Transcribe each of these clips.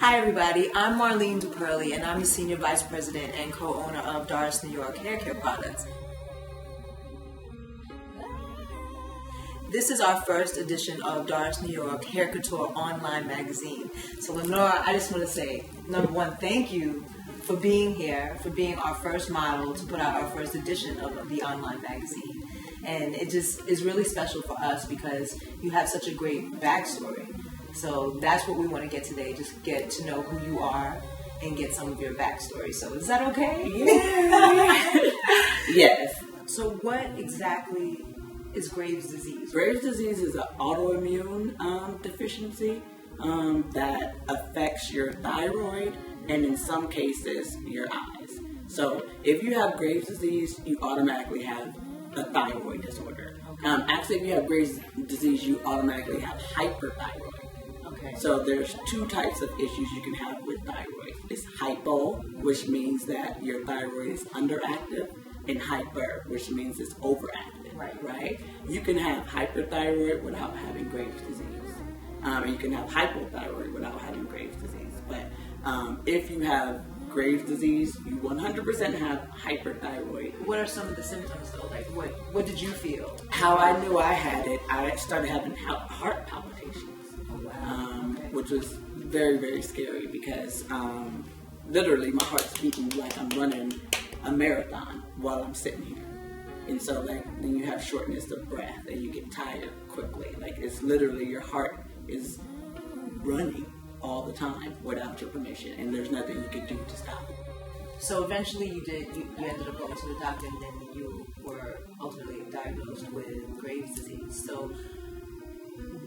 Hi everybody, I'm Marlene DuPerli and I'm the Senior Vice President and co-owner of Doris New York Hair Care Products. This is our first edition of Doris New York Hair Couture online magazine. So LaNora, I just want to say, number one, thank you for being here, for being our first model to put out our first edition of the online magazine. And it just is really special for us because you have such a great backstory. So that's what we want to get today, just get to know who you are and get some of your backstory. So is that okay? Yeah. Yes. So what exactly is Graves' disease? Graves' disease is an autoimmune deficiency that affects your thyroid and in some cases your eyes. So if you have Graves' disease, you automatically have a thyroid disorder. Okay. Actually, if you have Graves' disease, you automatically have hyperthyroid. Okay. So there's two types of issues you can have with thyroid. It's hypo, which means that your thyroid is underactive, and hyper, which means it's overactive. Right? You can have hyperthyroid without having Graves' disease. And you can have hypothyroid without having Graves' disease. But if you have Graves' disease, you 100% have hyperthyroid. What are some of the symptoms though? Like what did you feel? How I knew I had it, I started having heart palpitations. Which was very, very scary because literally my heart's beating like I'm running a marathon while I'm sitting here. And so then you have shortness of breath and you get tired quickly. Like it's literally your heart is running all the time without your permission and there's nothing you can do to stop it. So eventually you ended up going to the doctor and then you were ultimately diagnosed with Graves' disease. So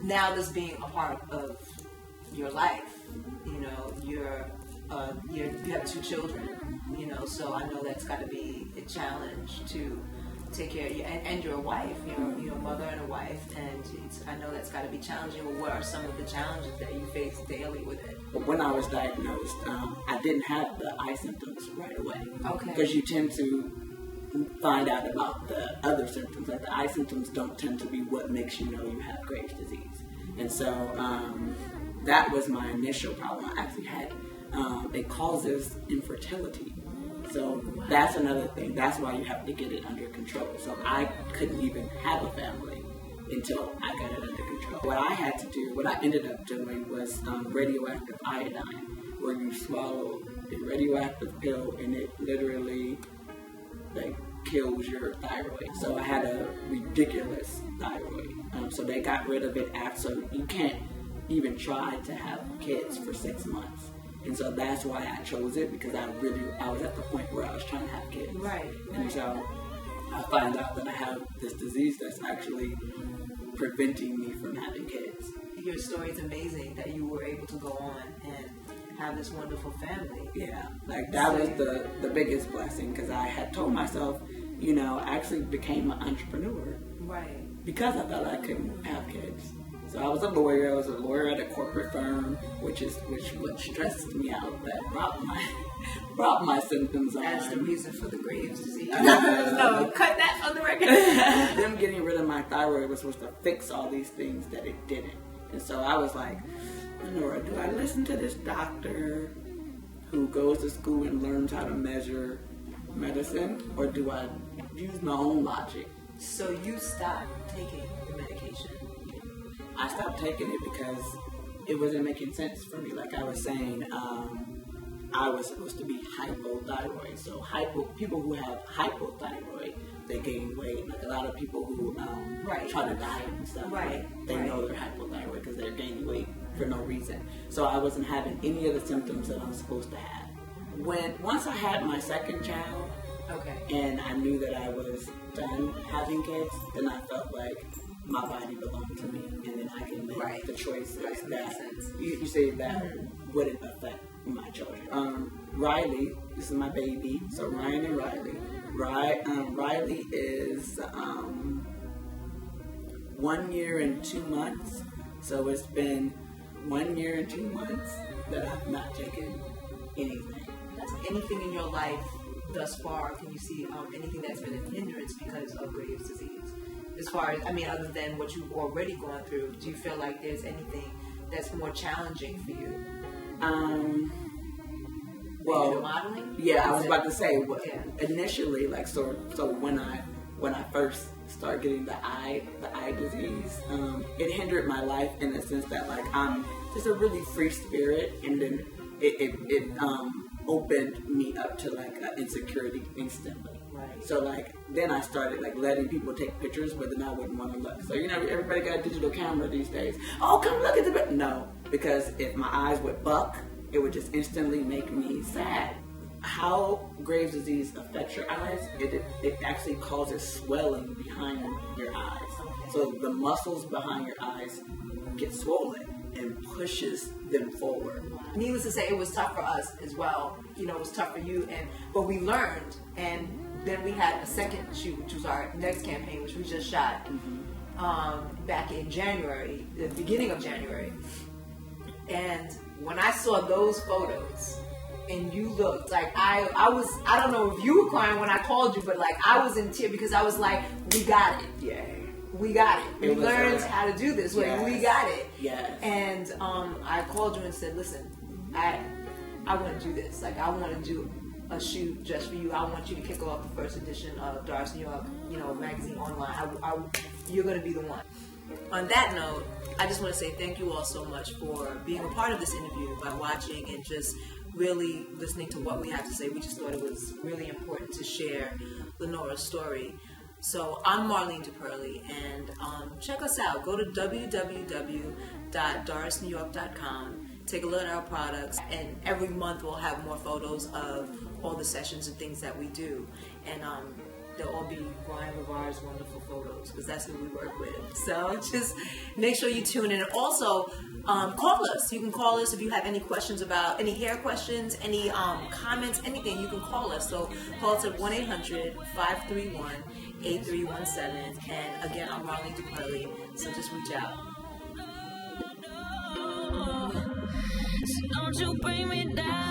now this being a part of your life, you have 2 children, so I know that's got to be a challenge to take care of you and your wife, your mother and a wife, and I know that's got to be challenging. But what are some of the challenges that you face daily with it? When I was diagnosed, I didn't have the eye symptoms right away. Okay. Because you tend to find out about the other symptoms. Like the eye symptoms don't tend to be what makes you know you have Graves' disease. And so that was my initial problem. I actually had, it causes infertility. So that's another thing. That's why you have to get it under control. So I couldn't even have a family until I got it under control. What I ended up doing was radioactive iodine, where you swallow a radioactive pill and it literally kills your thyroid. So I had a ridiculous thyroid. So they got rid of it after, so you can't even try to have kids for 6 months. And so that's why I chose it, because I was at the point where I was trying to have kids. Right. And so I find out that I have this disease that's actually preventing me from having kids. Your story is amazing that you were able to go on and have this wonderful family. Yeah, that was the biggest blessing, because I had told myself, I actually became an entrepreneur. Right. Because I thought I couldn't have kids. So I was a lawyer. I was a lawyer at a corporate firm, which what stressed me out. That brought my symptoms on. That's the reason for the Graves' disease. No, cut that on the record. Them getting rid of my thyroid was supposed to fix all these things that it didn't. And so I was like, LaNora, do I listen to this doctor who goes to school and learns how to measure medicine, or do I use my own logic? So you stopped taking the medication? I stopped taking it because it wasn't making sense for me. Like I was saying, I was supposed to be hypothyroid. So people who have hypothyroid, they gain weight. Like a lot of people who try to diet and stuff, they know they're hypothyroid because they're gaining weight for no reason. So I wasn't having any of the symptoms that I'm supposed to have. Once I had my second child, and I knew that I was done having kids, then I felt like my body belonged to me, and then I can make the choices that you say that wouldn't affect my children. Riley, this is my baby, so Ryan and Riley. Riley is 1 year and 2 months, so it's been 1 year and 2 months that I've not taken anything. Anything in your life thus far, can you see anything that's been a hindrance because of Graves' disease? As far as, other than what you've already gone through, do you feel like there's anything that's more challenging for you? Well, modeling? Yeah, I was about to say, initially, like, so when I first started getting the eye disease, it hindered my life in the sense that, like, I'm just a really free spirit, and then it opened me up to, like, insecurity instantly. Right. So, like, then I started, like, letting people take pictures, but then I wouldn't want to look. So, everybody got a digital camera these days. Oh, come look at the... No, because if my eyes would buck, it would just instantly make me sad. How Graves' disease affects your eyes, it actually causes swelling behind your eyes. So the muscles behind your eyes get swollen and pushes them forward. Needless to say, it was tough for us as well. It was tough for you, but we learned, and then we had a second shoot, which was our next campaign, which we just shot back in January, the beginning of January. And when I saw those photos, and you looked like I don't know if you were crying when I called you, but like I was in tears because I was like, we got it. Yeah. We got it. We learned how to do this. Yes. We got it. Yes. And I called you and said, listen, I want to do this. Like, I want to do a shoot just for you. I want you to kick off the first edition of Doris New York, magazine online. You're going to be the one. On that note, I just want to say thank you all so much for being a part of this interview, by watching and just really listening to what we have to say. We just thought it was really important to share LaNora's story. So I'm Marlene DePerley, and check us out. Go to www.dorisnewyork.com. Take a look at our products, and every month we'll have more photos of all the sessions and things that we do. And they'll all be Brian Lavar's wonderful photos, because that's who we work with. So just make sure you tune in. And also, call us. You can call us if you have any questions about any hair questions, any comments, anything. You can call us. So call us at 1-800-531-8317. And again, I'm Marlene DePerley. So just reach out. Don't you bring me down.